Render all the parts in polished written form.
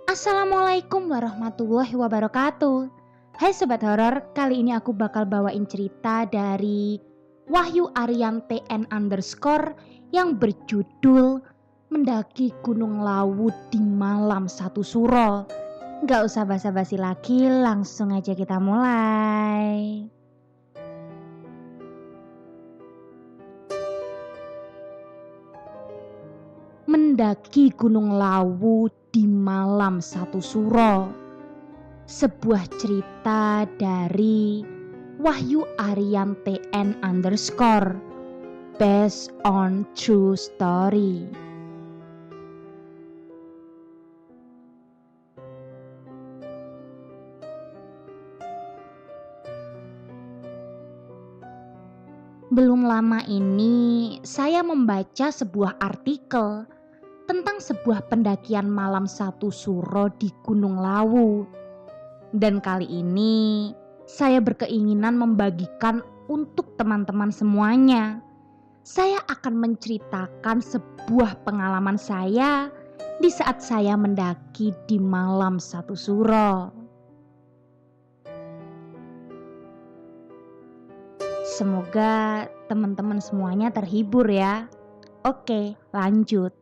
Assalamualaikum warahmatullahi wabarakatuh. Hai Sobat Horor, kali ini aku bakal bawain cerita dari Wahyu Aryan TN_ yang berjudul Mendaki Gunung Lawu di Malam Satu Suro. Gak usah basa-basi lagi, langsung aja kita mulai. Mendaki Gunung Lawu di Malam Satu Suro. Sebuah cerita dari Wahyu Aryan TN_ based on true story. Belum lama ini saya membaca sebuah artikel tentang sebuah pendakian malam satu suro di Gunung Lawu. Dan kali ini saya berkeinginan membagikan untuk teman-teman semuanya. Saya akan menceritakan sebuah pengalaman saya di saat saya mendaki di malam satu suro. Semoga teman-teman semuanya terhibur ya. Oke, lanjut.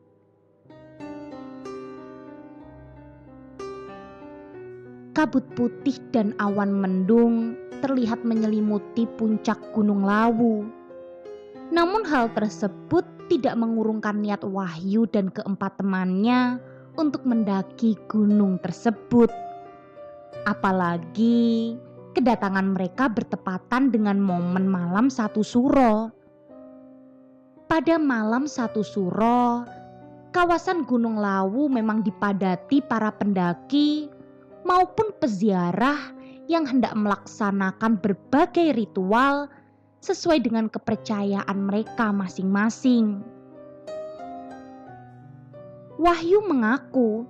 Kabut putih dan awan mendung terlihat menyelimuti puncak Gunung Lawu. Namun hal tersebut tidak mengurungkan niat Wahyu dan keempat temannya untuk mendaki gunung tersebut. Apalagi kedatangan mereka bertepatan dengan momen malam satu suro. Pada malam satu suro, kawasan Gunung Lawu memang dipadati para pendaki maupun peziarah yang hendak melaksanakan berbagai ritual sesuai dengan kepercayaan mereka masing-masing. Wahyu mengaku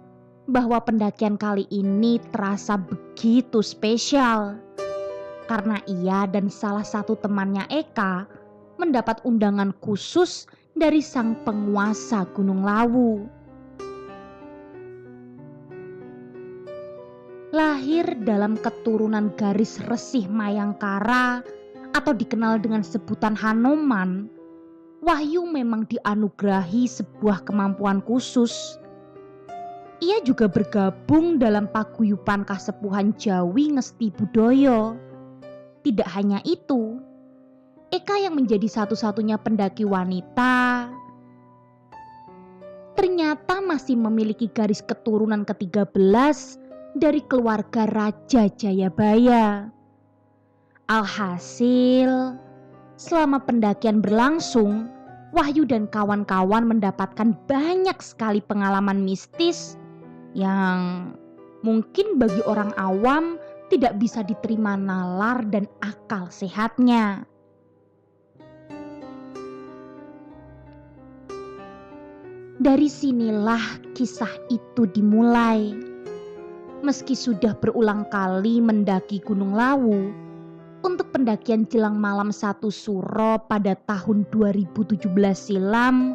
bahwa pendakian kali ini terasa begitu spesial karena ia dan salah satu temannya Eka mendapat undangan khusus dari sang penguasa Gunung Lawu. Lahir dalam keturunan garis resih Mayangkara atau dikenal dengan sebutan Hanoman, Wahyu memang dianugerahi sebuah kemampuan khusus. Ia juga bergabung dalam paguyuban Kasepuhan Jawi Ngesti Budoyo. Tidak hanya itu, Eka yang menjadi satu-satunya pendaki wanita ternyata masih memiliki garis keturunan ke-13 dari keluarga Raja Jayabaya. Alhasil, selama pendakian berlangsung, Wahyu dan kawan-kawan mendapatkan banyak sekali pengalaman mistis yang mungkin bagi orang awam tidak bisa diterima nalar dan akal sehatnya. Dari sinilah kisah itu dimulai. Meski sudah berulang kali mendaki Gunung Lawu, untuk pendakian jelang malam satu suro pada tahun 2017 silam,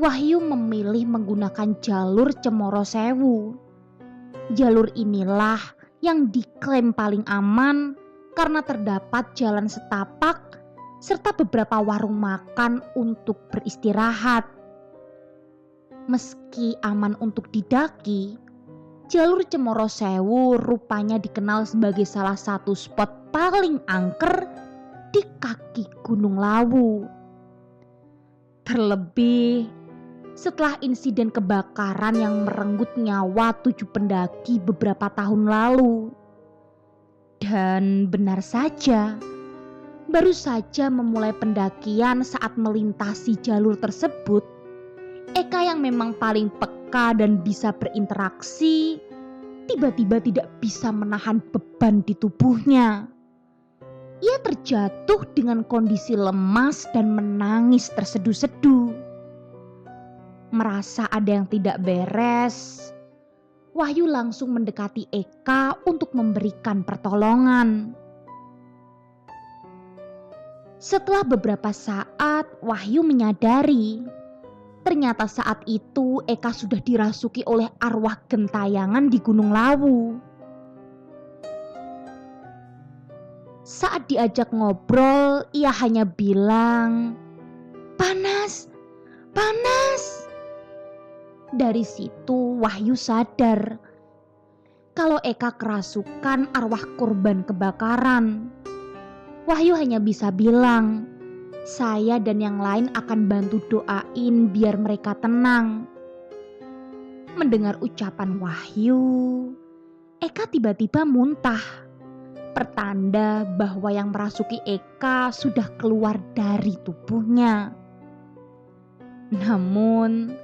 Wahyu memilih menggunakan jalur Cemoro Sewu. Jalur inilah yang diklaim paling aman karena terdapat jalan setapak serta beberapa warung makan untuk beristirahat. Meski aman untuk didaki, jalur Cemoro Sewu rupanya dikenal sebagai salah satu spot paling angker di kaki Gunung Lawu. Terlebih setelah insiden kebakaran yang merenggut nyawa 7 pendaki beberapa tahun lalu. Dan benar saja, baru saja memulai pendakian saat melintasi jalur tersebut, Eka yang memang paling peka dan bisa berinteraksi, tiba-tiba tidak bisa menahan beban di tubuhnya. Ia terjatuh dengan kondisi lemas dan menangis terseduh-seduh. Merasa ada yang tidak beres, Wahyu langsung mendekati Eka untuk memberikan pertolongan. Setelah beberapa saat, Wahyu menyadari Ternyata saat itu Eka sudah dirasuki oleh arwah gentayangan di Gunung Lawu. Saat diajak ngobrol, ia hanya bilang, "Panas, panas." Dari situ Wahyu sadar kalau Eka kerasukan arwah korban kebakaran. Wahyu hanya bisa bilang, "Saya dan yang lain akan bantu doain biar mereka tenang." Mendengar ucapan Wahyu, Eka tiba-tiba muntah. Pertanda bahwa yang merasuki Eka sudah keluar dari tubuhnya. Namun,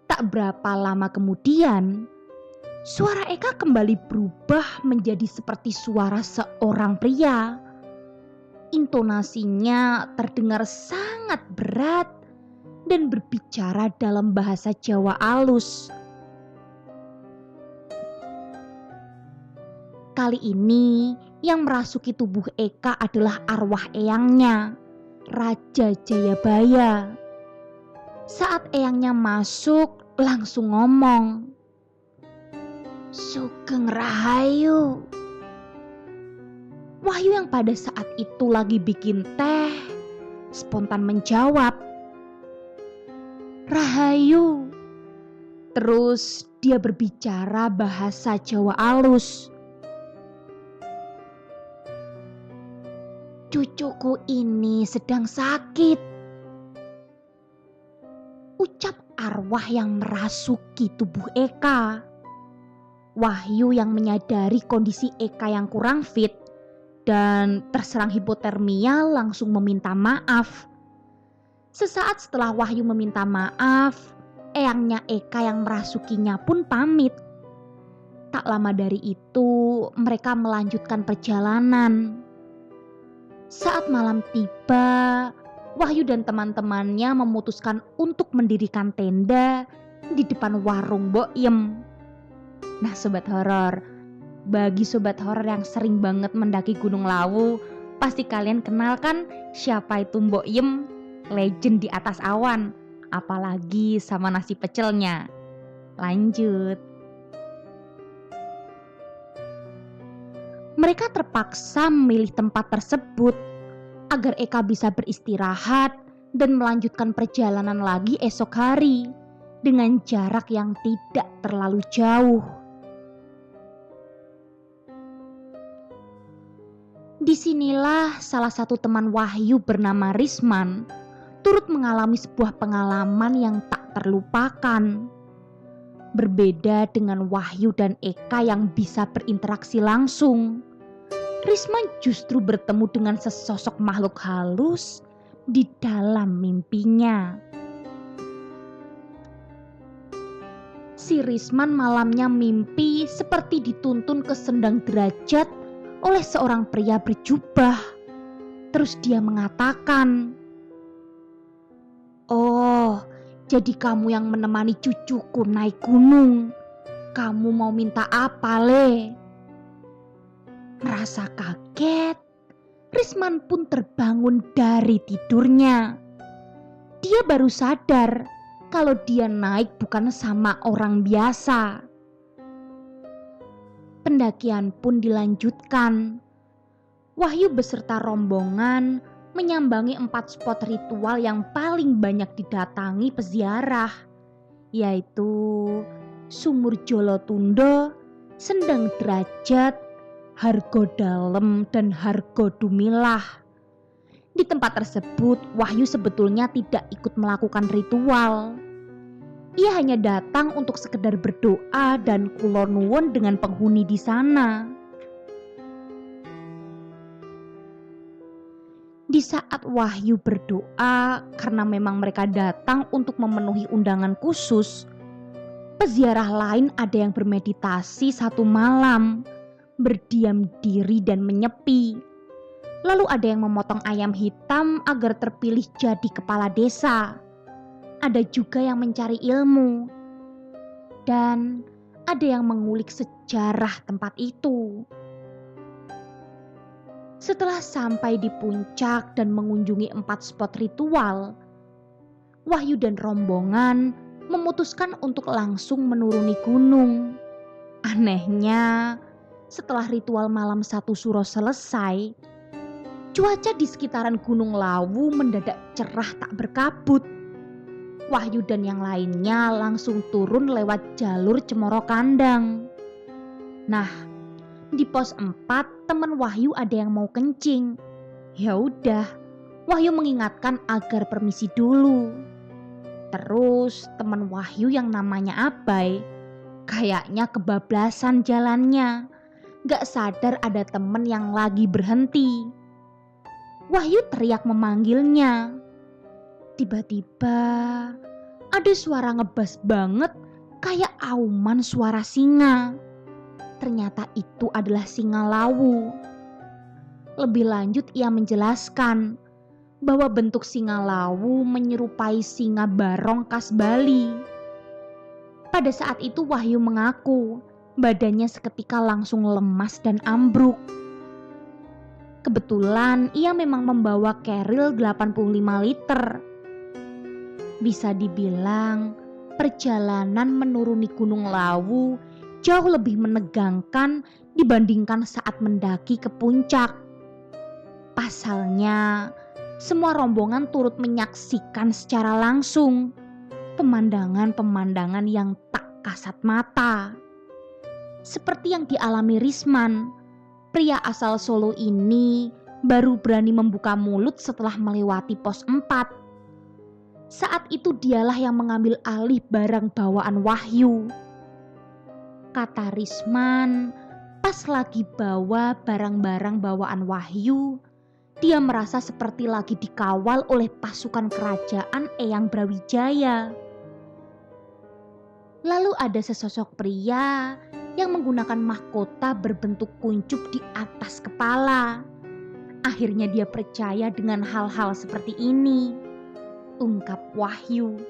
tak berapa lama kemudian, suara Eka kembali berubah menjadi seperti suara seorang pria. Intonasinya terdengar sangat berat dan berbicara dalam bahasa Jawa alus. Kali ini yang merasuki tubuh Eka adalah arwah eyangnya, Raja Jayabaya. Saat eyangnya masuk, langsung ngomong, "Sugeng Rahayu." Wahyu yang pada saat itu lagi bikin teh, spontan menjawab, "Rahayu." Terus dia berbicara bahasa Jawa alus. "Cucuku ini sedang sakit." Ucap arwah yang merasuki tubuh Eka. Wahyu yang menyadari kondisi Eka yang kurang fit dan terserang hipotermia langsung meminta maaf. Sesaat setelah Wahyu meminta maaf, eyangnya Eka yang merasukinya pun pamit. Tak lama dari itu, mereka melanjutkan perjalanan. Saat malam tiba, Wahyu dan teman-temannya memutuskan untuk mendirikan tenda di depan warung Mbok Yem. Nah sobat horor, bagi sobat horor yang sering banget mendaki Gunung Lawu, pasti kalian kenal kan siapa itu Mbok Yem, legend di atas awan, apalagi sama nasi pecelnya. Lanjut. Mereka terpaksa memilih tempat tersebut agar Eka bisa beristirahat dan melanjutkan perjalanan lagi esok hari dengan jarak yang tidak terlalu jauh. Disinilah salah satu teman Wahyu bernama Risman turut mengalami sebuah pengalaman yang tak terlupakan. Berbeda dengan Wahyu dan Eka yang bisa berinteraksi langsung, Risman justru bertemu dengan sesosok makhluk halus di dalam mimpinya. Si Risman malamnya mimpi seperti dituntun ke sendang derajat oleh seorang pria berjubah. Terus dia mengatakan, "Oh, jadi kamu yang menemani cucuku naik gunung. Kamu mau minta apa, Le?" Merasa kaget, Risman pun terbangun dari tidurnya. Dia baru sadar kalau dia naik bukan sama orang biasa. Pendakian pun dilanjutkan. Wahyu beserta rombongan menyambangi 4 spot ritual yang paling banyak didatangi peziarah, yaitu Sumur Jolotundo, Sendang Derajat, Hargo Dalem, dan Hargo Dumilah. Di tempat tersebut, Wahyu sebetulnya tidak ikut melakukan ritual. Ia hanya datang untuk sekedar berdoa dan kula nuwun dengan penghuni di sana. Di saat Wahyu berdoa, karena memang mereka datang untuk memenuhi undangan khusus, peziarah lain ada yang bermeditasi 1 malam, berdiam diri dan menyepi. Lalu ada yang memotong ayam hitam agar terpilih jadi kepala desa. Ada juga yang mencari ilmu. Dan ada yang mengulik sejarah tempat itu. Setelah sampai di puncak dan mengunjungi 4 spot ritual, Wahyu dan rombongan memutuskan untuk langsung menuruni gunung. Anehnya, setelah ritual malam satu suro selesai, cuaca di sekitaran Gunung Lawu mendadak cerah tak berkabut. Wahyu dan yang lainnya langsung turun lewat jalur Cemoro Kandang. Nah, di pos 4 teman Wahyu ada yang mau kencing. Ya udah, Wahyu mengingatkan agar permisi dulu. Terus teman Wahyu yang namanya Abai kayaknya kebablasan jalannya. Gak sadar ada temen yang lagi berhenti. Wahyu teriak memanggilnya. Tiba-tiba ada suara ngebas banget kayak auman suara singa. Ternyata itu adalah singa Lawu. Lebih lanjut ia menjelaskan bahwa bentuk singa Lawu menyerupai singa barong khas Bali. Pada saat itu Wahyu mengaku badannya seketika langsung lemas dan ambruk. Kebetulan ia memang membawa keril 85 liter. Bisa dibilang perjalanan menuruni Gunung Lawu jauh lebih menegangkan dibandingkan saat mendaki ke puncak. Pasalnya, semua rombongan turut menyaksikan secara langsung pemandangan-pemandangan yang tak kasat mata. Seperti yang dialami Risman, pria asal Solo ini baru berani membuka mulut setelah melewati pos 4. Saat itu dialah yang mengambil alih barang bawaan Wahyu. Kata Risman, pas lagi bawa barang-barang bawaan Wahyu, dia merasa seperti lagi dikawal oleh pasukan kerajaan Eyang Brawijaya. Lalu ada sesosok pria yang menggunakan mahkota berbentuk kuncup di atas kepala. Akhirnya dia percaya dengan hal-hal seperti ini, ungkap Wahyu.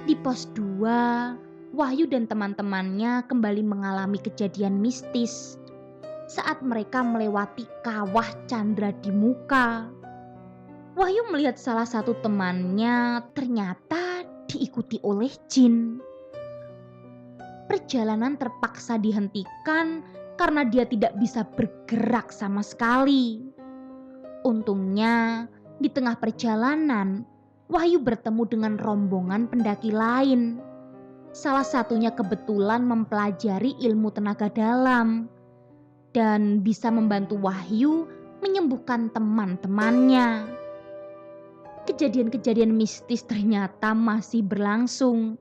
Di pos 2, Wahyu dan teman-temannya kembali mengalami kejadian mistis saat mereka melewati kawah Candra di Muka. Wahyu melihat salah satu temannya ternyata diikuti oleh jin. Perjalanan terpaksa dihentikan karena dia tidak bisa bergerak sama sekali. Untungnya, di tengah perjalanan, Wahyu bertemu dengan rombongan pendaki lain. Salah satunya kebetulan mempelajari ilmu tenaga dalam dan bisa membantu Wahyu menyembuhkan teman-temannya. Kejadian-kejadian mistis ternyata masih berlangsung.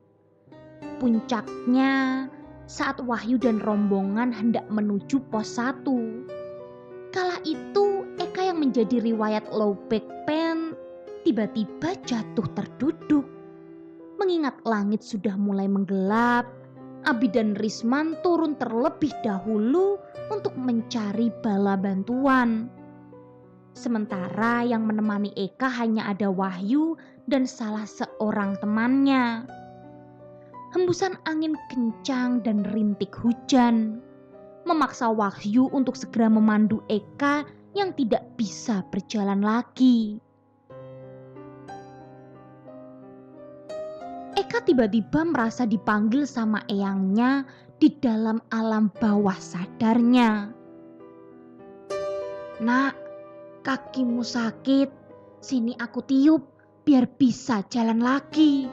Puncaknya saat Wahyu dan rombongan hendak menuju pos 1. Kala itu Eka yang menjadi riwayat low back pain tiba-tiba jatuh terduduk. Mengingat langit sudah mulai menggelap, Abi dan Risman turun terlebih dahulu untuk mencari bala bantuan. Sementara yang menemani Eka hanya ada Wahyu dan salah seorang temannya. Hembusan angin kencang dan rintik hujan memaksa Wahyu untuk segera memandu Eka yang tidak bisa berjalan lagi. Eka tiba-tiba merasa dipanggil sama eyangnya di dalam alam bawah sadarnya. "Nak, kakimu sakit, sini aku tiup biar bisa jalan lagi."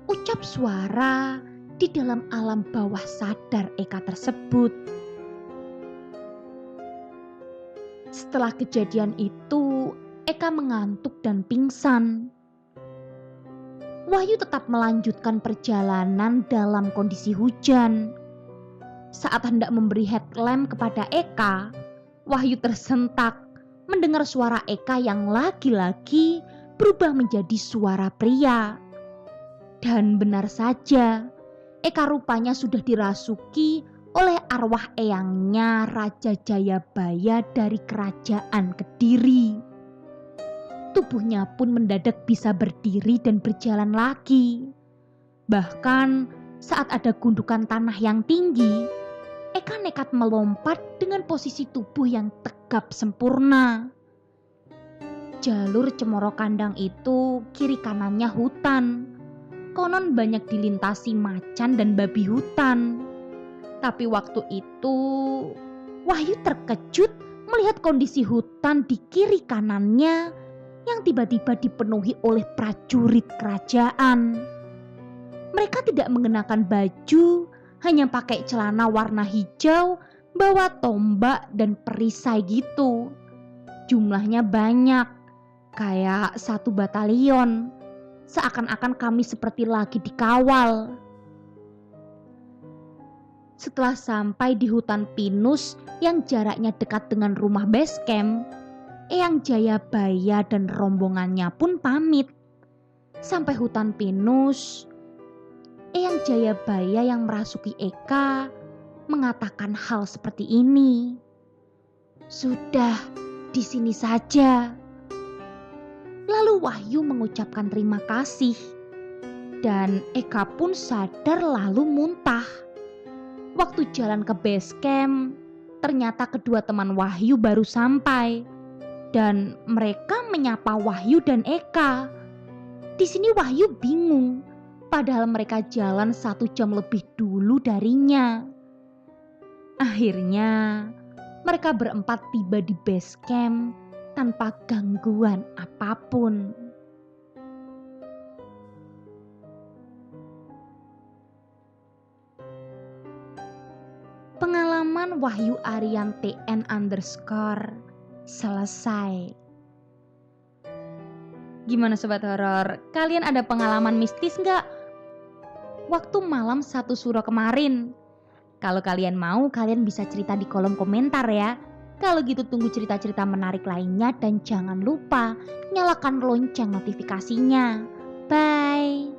Ucap suara di dalam alam bawah sadar Eka tersebut. Setelah kejadian itu, Eka mengantuk dan pingsan. Wahyu tetap melanjutkan perjalanan dalam kondisi hujan. Saat hendak memberi headlamp kepada Eka, Wahyu tersentak mendengar suara Eka yang lagi-lagi berubah menjadi suara pria. Dan benar saja, Eka rupanya sudah dirasuki oleh arwah eyangnya Raja Jayabaya dari kerajaan Kediri. Tubuhnya pun mendadak bisa berdiri dan berjalan lagi. Bahkan saat ada gundukan tanah yang tinggi, Eka nekat melompat dengan posisi tubuh yang tegap sempurna. Jalur Cemoro Kandang itu kiri kanannya hutan. Konon banyak dilintasi macan dan babi hutan. Tapi waktu itu Wahyu terkejut melihat kondisi hutan di kiri kanannya yang tiba-tiba dipenuhi oleh prajurit kerajaan. Mereka tidak mengenakan baju, hanya pakai celana warna hijau, bawa tombak dan perisai gitu. Jumlahnya banyak, kayak 1 batalion. Seakan-akan kami seperti lagi dikawal. Setelah sampai di hutan pinus yang jaraknya dekat dengan rumah base camp, Eyang Jayabaya dan rombongannya pun pamit. Sampai hutan pinus, Eyang Jayabaya yang merasuki Eka mengatakan hal seperti ini. "Sudah, di sini saja." Lalu Wahyu mengucapkan terima kasih. Dan Eka pun sadar lalu muntah. Waktu jalan ke base camp, ternyata kedua teman Wahyu baru sampai. Dan mereka menyapa Wahyu dan Eka. Di sini Wahyu bingung, padahal mereka jalan 1 jam lebih dulu darinya. Akhirnya, mereka berempat tiba di base camp tanpa gangguan apapun. Pengalaman Wahyu Aryan TN _ selesai. Gimana sobat horor? Kalian ada pengalaman mistis nggak? Waktu malam 1 Suro kemarin. Kalau kalian mau, kalian bisa cerita di kolom komentar ya. Kalau gitu tunggu cerita-cerita menarik lainnya dan jangan lupa nyalakan lonceng notifikasinya. Bye.